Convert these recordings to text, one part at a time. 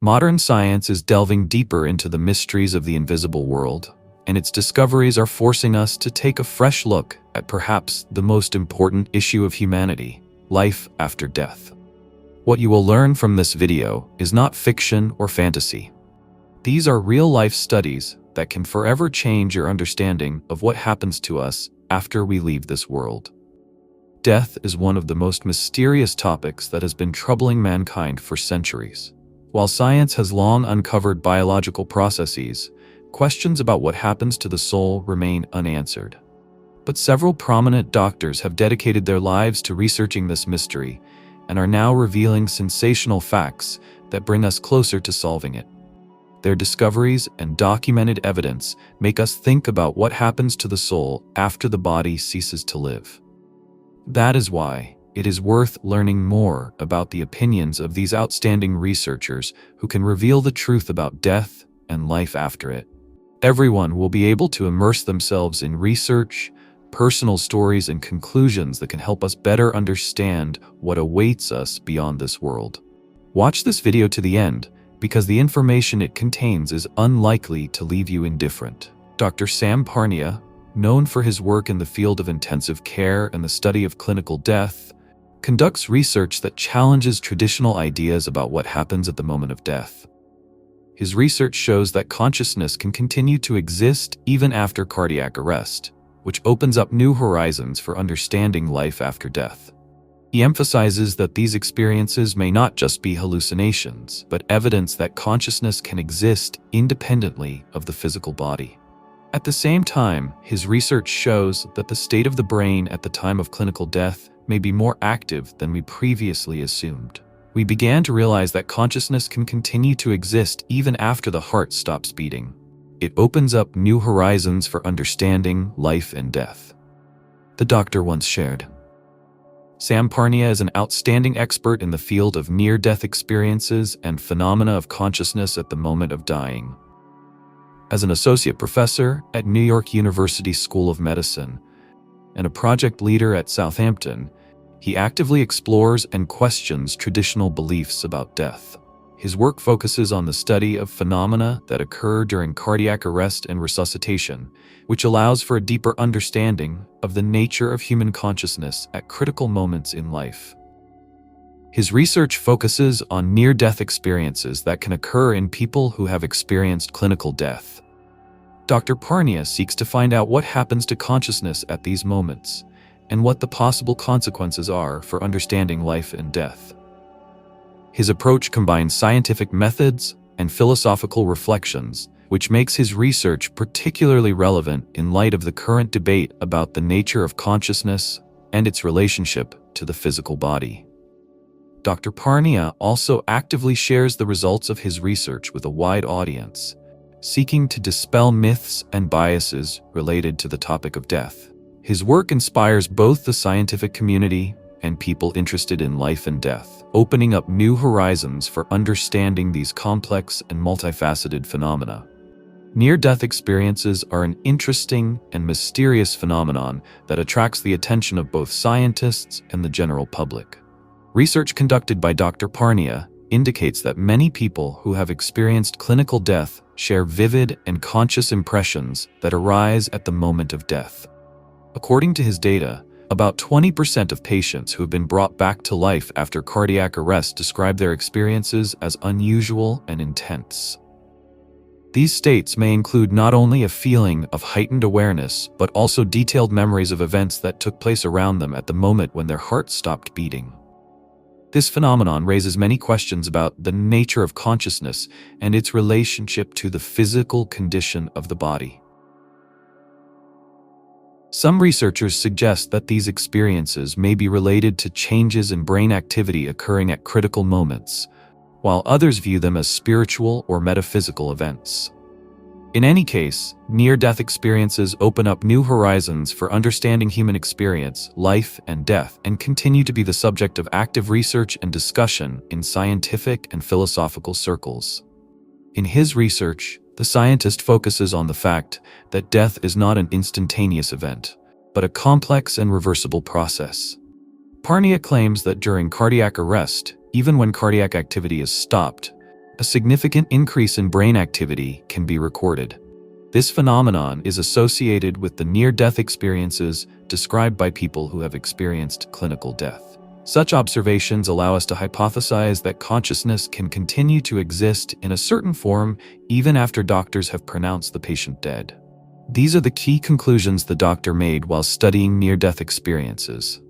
Modern science is delving deeper into the mysteries of the invisible world, and its discoveries are forcing us to take a fresh look at perhaps the most important issue of humanity: life after death. What you will learn from this video is not fiction or fantasy. These are real-life studies that can forever change your understanding of what happens to us after we leave this world. Death is one of the most mysterious topics that has been troubling mankind for centuries. While science has long uncovered biological processes, questions about what happens to the soul remain unanswered. But several prominent doctors have dedicated their lives to researching this mystery and are now revealing sensational facts that bring us closer to solving it. Their discoveries and documented evidence make us think about what happens to the soul after the body ceases to live. That is why it is worth learning more about the opinions of these outstanding researchers who can reveal the truth about death and life after it. Everyone will be able to immerse themselves in research, personal stories, and conclusions that can help us better understand what awaits us beyond this world. Watch this video to the end, because the information it contains is unlikely to leave you indifferent. Dr. Sam Parnia, known for his work in the field of intensive care and the study of clinical death, conducts research that challenges traditional ideas about what happens at the moment of death. His research shows that consciousness can continue to exist even after cardiac arrest, which opens up new horizons for understanding life after death. He emphasizes that these experiences may not just be hallucinations, but evidence that consciousness can exist independently of the physical body. At the same time, his research shows that the state of the brain at the time of clinical death may be more active than we previously assumed. We began to realize that consciousness can continue to exist even after the heart stops beating. It opens up new horizons for understanding life and death. The doctor once shared. Sam Parnia is an outstanding expert in the field of near-death experiences and phenomena of consciousness at the moment of dying. As an associate professor at New York University School of Medicine and a project leader at Southampton, he actively explores and questions traditional beliefs about death. His work focuses on the study of phenomena that occur during cardiac arrest and resuscitation, which allows for a deeper understanding of the nature of human consciousness at critical moments in life. His research focuses on near-death experiences that can occur in people who have experienced clinical death. Dr. Parnia seeks to find out what happens to consciousness at these moments and what the possible consequences are for understanding life and death. His approach combines scientific methods and philosophical reflections, which makes his research particularly relevant in light of the current debate about the nature of consciousness and its relationship to the physical body. Dr. Parnia also actively shares the results of his research with a wide audience, seeking to dispel myths and biases related to the topic of death. His work inspires both the scientific community and people interested in life and death, opening up new horizons for understanding these complex and multifaceted phenomena. Near-death experiences are an interesting and mysterious phenomenon that attracts the attention of both scientists and the general public. Research conducted by Dr. Parnia indicates that many people who have experienced clinical death share vivid and conscious impressions that arise at the moment of death. According to his data, about 20% of patients who have been brought back to life after cardiac arrest describe their experiences as unusual and intense. These states may include not only a feeling of heightened awareness, but also detailed memories of events that took place around them at the moment when their heart stopped beating. This phenomenon raises many questions about the nature of consciousness and its relationship to the physical condition of the body. Some researchers suggest that these experiences may be related to changes in brain activity occurring at critical moments, while others view them as spiritual or metaphysical events. In any case, near-death experiences open up new horizons for understanding human experience, life, and death, and continue to be the subject of active research and discussion in scientific and philosophical circles. In his research, the scientist focuses on the fact that death is not an instantaneous event, but a complex and reversible process. Parnia claims that during cardiac arrest, even when cardiac activity is stopped, a significant increase in brain activity can be recorded. This phenomenon is associated with the near-death experiences described by people who have experienced clinical death. Such observations allow us to hypothesize that consciousness can continue to exist in a certain form even after doctors have pronounced the patient dead. These are the key conclusions the doctor made while studying near-death experiences.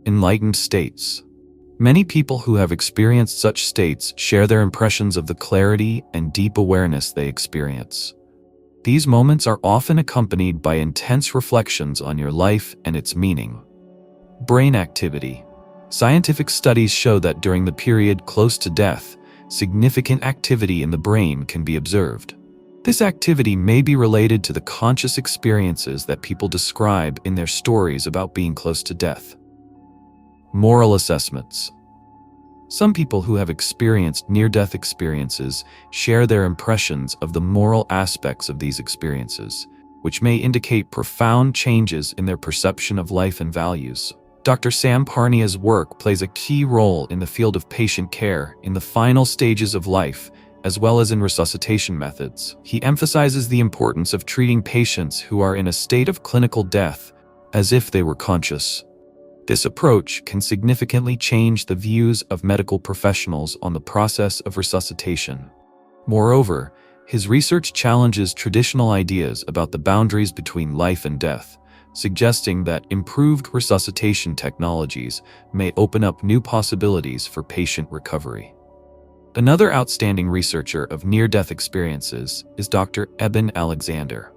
Enlightened states. Many people who have experienced such states share their impressions of the clarity and deep awareness they experience. These moments are often accompanied by intense reflections on your life and its meaning. Brain activity. Scientific studies show that during the period close to death, significant activity in the brain can be observed. This activity may be related to the conscious experiences that people describe in their stories about being close to death. Moral assessments. Some people who have experienced near-death experiences share their impressions of the moral aspects of these experiences, which may indicate profound changes in their perception of life and values. Dr. Sam Parnia's work plays a key role in the field of patient care in the final stages of life, as well as in resuscitation methods. He emphasizes the importance of treating patients who are in a state of clinical death as if they were conscious. This approach can significantly change the views of medical professionals on the process of resuscitation. Moreover, his research challenges traditional ideas about the boundaries between life and death, suggesting that improved resuscitation technologies may open up new possibilities for patient recovery. Another outstanding researcher of near-death experiences is Dr. Eben Alexander,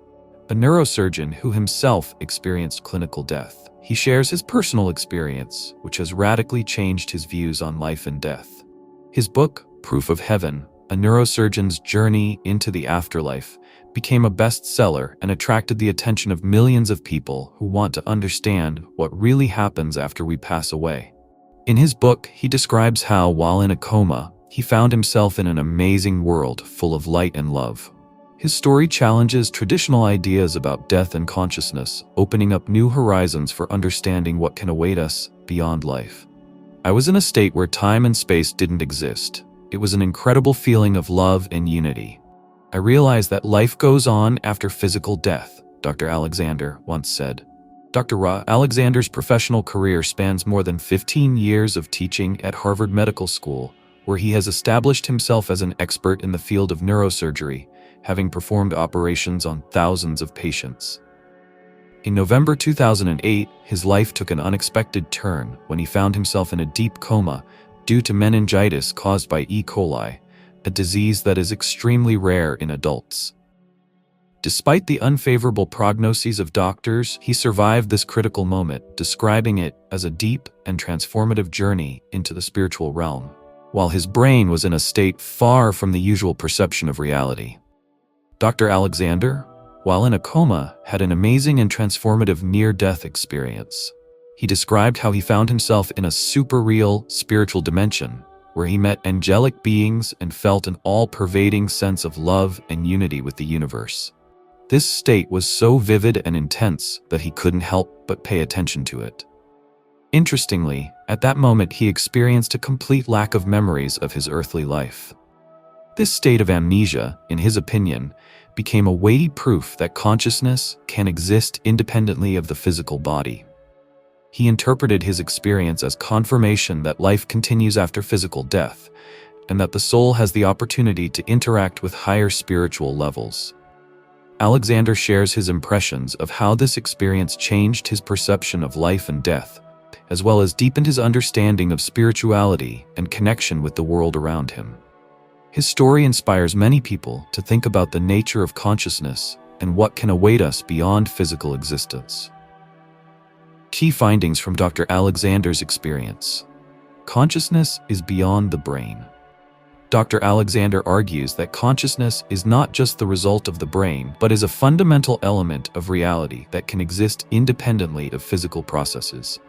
a neurosurgeon who himself experienced clinical death. He shares his personal experience, which has radically changed his views on life and death. His book, Proof of Heaven, A Neurosurgeon's Journey into the Afterlife, became a bestseller and attracted the attention of millions of people who want to understand what really happens after we pass away. In his book, he describes how, while in a coma, he found himself in an amazing world full of light and love. His story challenges traditional ideas about death and consciousness, opening up new horizons for understanding what can await us beyond life. I was in a state where time and space didn't exist. It was an incredible feeling of love and unity. I realized that life goes on after physical death, Dr. Alexander once said. Dr. Alexander's professional career spans more than 15 years of teaching at Harvard Medical School, where he has established himself as an expert in the field of neurosurgery, having performed operations on thousands of patients. In November 2008, his life took an unexpected turn when he found himself in a deep coma due to meningitis caused by E. coli, a disease that is extremely rare in adults. Despite the unfavorable prognoses of doctors, he survived this critical moment, describing it as a deep and transformative journey into the spiritual realm, while his brain was in a state far from the usual perception of reality. Dr. Alexander, while in a coma, had an amazing and transformative near-death experience. He described how he found himself in a super-real spiritual dimension, where he met angelic beings and felt an all-pervading sense of love and unity with the universe. This state was so vivid and intense that he couldn't help but pay attention to it. Interestingly, at that moment he experienced a complete lack of memories of his earthly life. This state of amnesia, in his opinion, became a weighty proof that consciousness can exist independently of the physical body. He interpreted his experience as confirmation that life continues after physical death, and that the soul has the opportunity to interact with higher spiritual levels. Alexander shares his impressions of how this experience changed his perception of life and death, as well as deepened his understanding of spirituality and connection with the world around him. His story inspires many people to think about the nature of consciousness and what can await us beyond physical existence. Key findings from Dr. Alexander's experience. Consciousness is beyond the brain. Dr. Alexander argues that consciousness is not just the result of the brain, but is a fundamental element of reality that can exist independently of physical processes.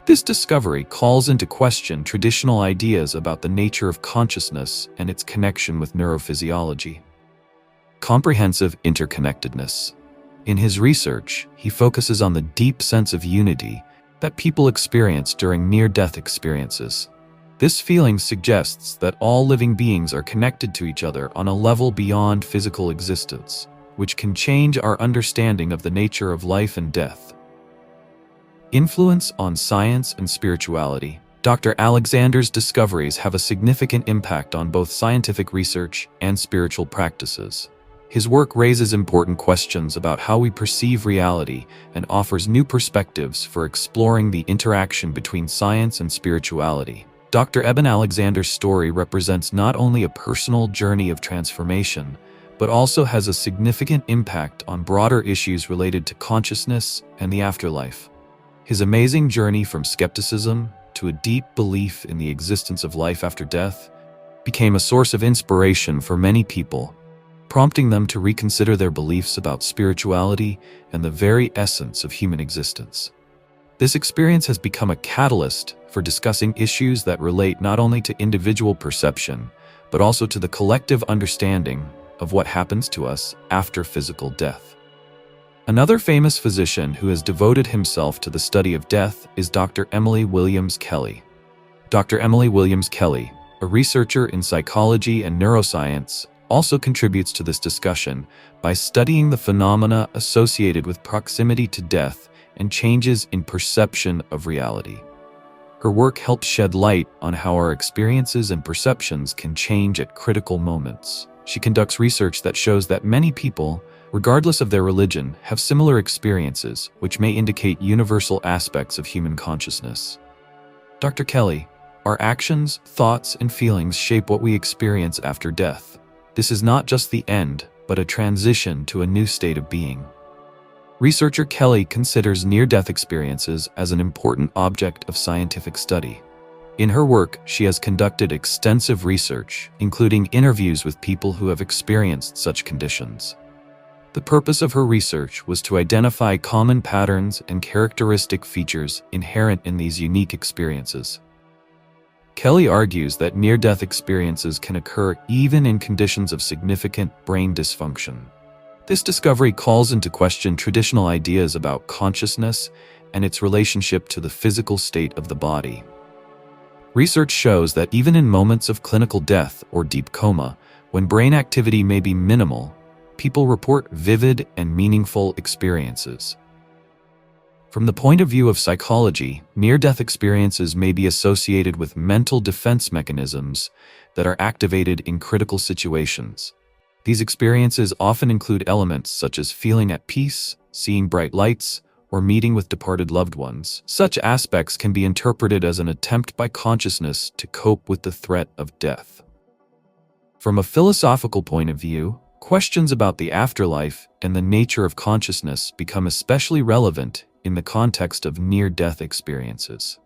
This discovery calls into question traditional ideas about the nature of consciousness and its connection with neurophysiology. Comprehensive interconnectedness. In his research, he focuses on the deep sense of unity that people experience during near-death experiences. This feeling suggests that all living beings are connected to each other on a level beyond physical existence, which can change our understanding of the nature of life and death. Influence on science and spirituality. Dr. Alexander's discoveries have a significant impact on both scientific research and spiritual practices. His work raises important questions about how we perceive reality and offers new perspectives for exploring the interaction between science and spirituality. Dr. Eben Alexander's story represents not only a personal journey of transformation, but also has a significant impact on broader issues related to consciousness and the afterlife. His amazing journey from skepticism to a deep belief in the existence of life after death became a source of inspiration for many people, prompting them to reconsider their beliefs about spirituality and the very essence of human existence. This experience has become a catalyst for discussing issues that relate not only to individual perception, but also to the collective understanding of what happens to us after physical death. Another famous physician who has devoted himself to the study of death is Dr. Emily Williams Kelly. Dr. Emily Williams Kelly, a researcher in psychology and neuroscience, also contributes to this discussion by studying the phenomena associated with proximity to death and changes in perception of reality. Her work helps shed light on how our experiences and perceptions can change at critical moments. She conducts research that shows that many people, regardless of their religion, have similar experiences, which may indicate universal aspects of human consciousness. Dr. Kelly, our actions, thoughts, and feelings shape what we experience after death. This is not just the end, but a transition to a new state of being. Researcher Kelly considers near-death experiences as an important object of scientific study. In her work, she has conducted extensive research, including interviews with people who have experienced such conditions. The purpose of her research was to identify common patterns and characteristic features inherent in these unique experiences. Kelly argues that near-death experiences can occur even in conditions of significant brain dysfunction. This discovery calls into question traditional ideas about consciousness and its relationship to the physical state of the body. Research shows that even in moments of clinical death or deep coma, when brain activity may be minimal, people report vivid and meaningful experiences. From the point of view of psychology, near-death experiences may be associated with mental defense mechanisms that are activated in critical situations. These experiences often include elements such as feeling at peace, seeing bright lights, or meeting with departed loved ones. Such aspects can be interpreted as an attempt by consciousness to cope with the threat of death. From a philosophical point of view, questions about the afterlife and the nature of consciousness become especially relevant in the context of near-death experiences.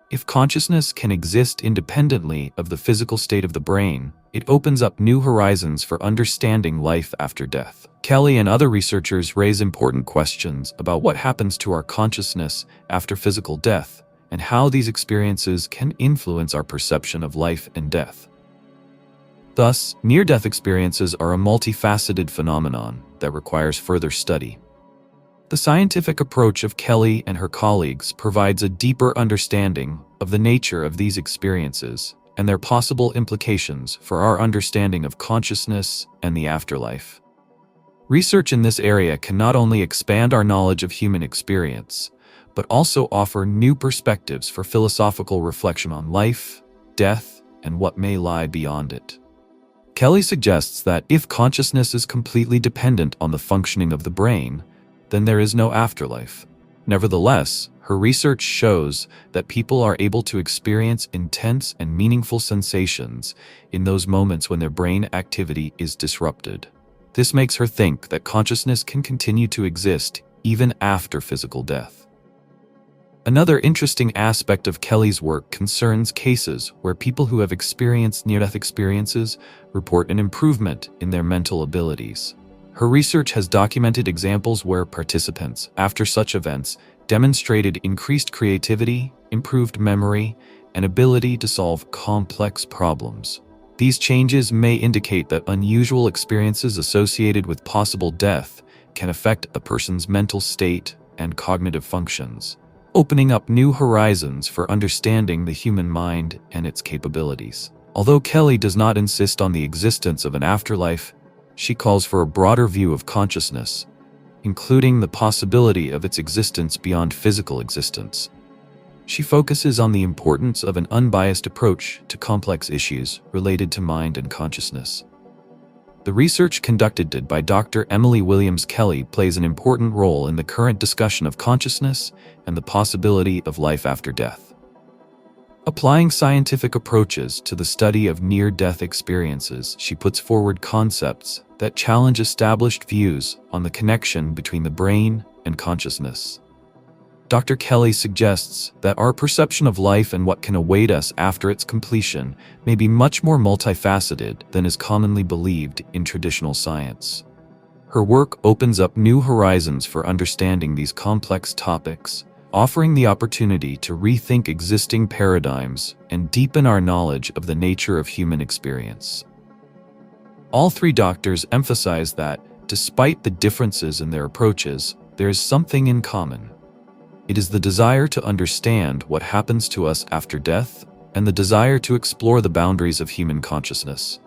If consciousness can exist independently of the physical state of the brain, it opens up new horizons for understanding life after death. Kelly and other researchers raise important questions about what happens to our consciousness after physical death and how these experiences can influence our perception of life and death. Thus, near-death experiences are a multifaceted phenomenon that requires further study. The scientific approach of Kelly and her colleagues provides a deeper understanding of the nature of these experiences and their possible implications for our understanding of consciousness and the afterlife. Research in this area can not only expand our knowledge of human experience, but also offer new perspectives for philosophical reflection on life, death, and what may lie beyond it. Kelly suggests that if consciousness is completely dependent on the functioning of the brain, then there is no afterlife. Nevertheless, her research shows that people are able to experience intense and meaningful sensations in those moments when their brain activity is disrupted. This makes her think that consciousness can continue to exist even after physical death. Another interesting aspect of Kelly's work concerns cases where people who have experienced near-death experiences report an improvement in their mental abilities. Her research has documented examples where participants, after such events, demonstrated increased creativity, improved memory, and ability to solve complex problems. These changes may indicate that unusual experiences associated with possible death can affect a person's mental state and cognitive functions. opening up new horizons for understanding the human mind and its capabilities. Although Kelly does not insist on the existence of an afterlife, she calls for a broader view of consciousness, including the possibility of its existence beyond physical existence. She focuses on the importance of an unbiased approach to complex issues related to mind and consciousness. The research conducted by Dr. Emily Williams Kelly plays an important role in the current discussion of consciousness and the possibility of life after death. Applying scientific approaches to the study of near-death experiences, she puts forward concepts that challenge established views on the connection between the brain and consciousness. Dr. Kelly suggests that our perception of life and what can await us after its completion may be much more multifaceted than is commonly believed in traditional science. Her work opens up new horizons for understanding these complex topics, offering the opportunity to rethink existing paradigms and deepen our knowledge of the nature of human experience. All three doctors emphasize that, despite the differences in their approaches, there is something in common. It is the desire to understand what happens to us after death and the desire to explore the boundaries of human consciousness.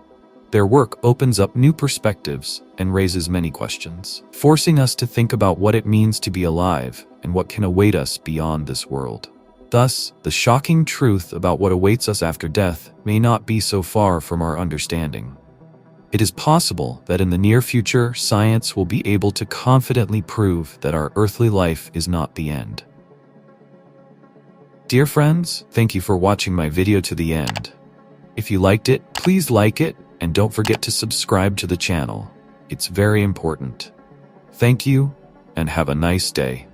Their work opens up new perspectives and raises many questions, forcing us to think about what it means to be alive and what can await us beyond this world. Thus, the shocking truth about what awaits us after death may not be so far from our understanding. It is possible that in the near future, science will be able to confidently prove that our earthly life is not the end. Dear friends, thank you for watching my video to the end. If you liked it, please like it, and don't forget to subscribe to the channel. It's very important. Thank you, and have a nice day.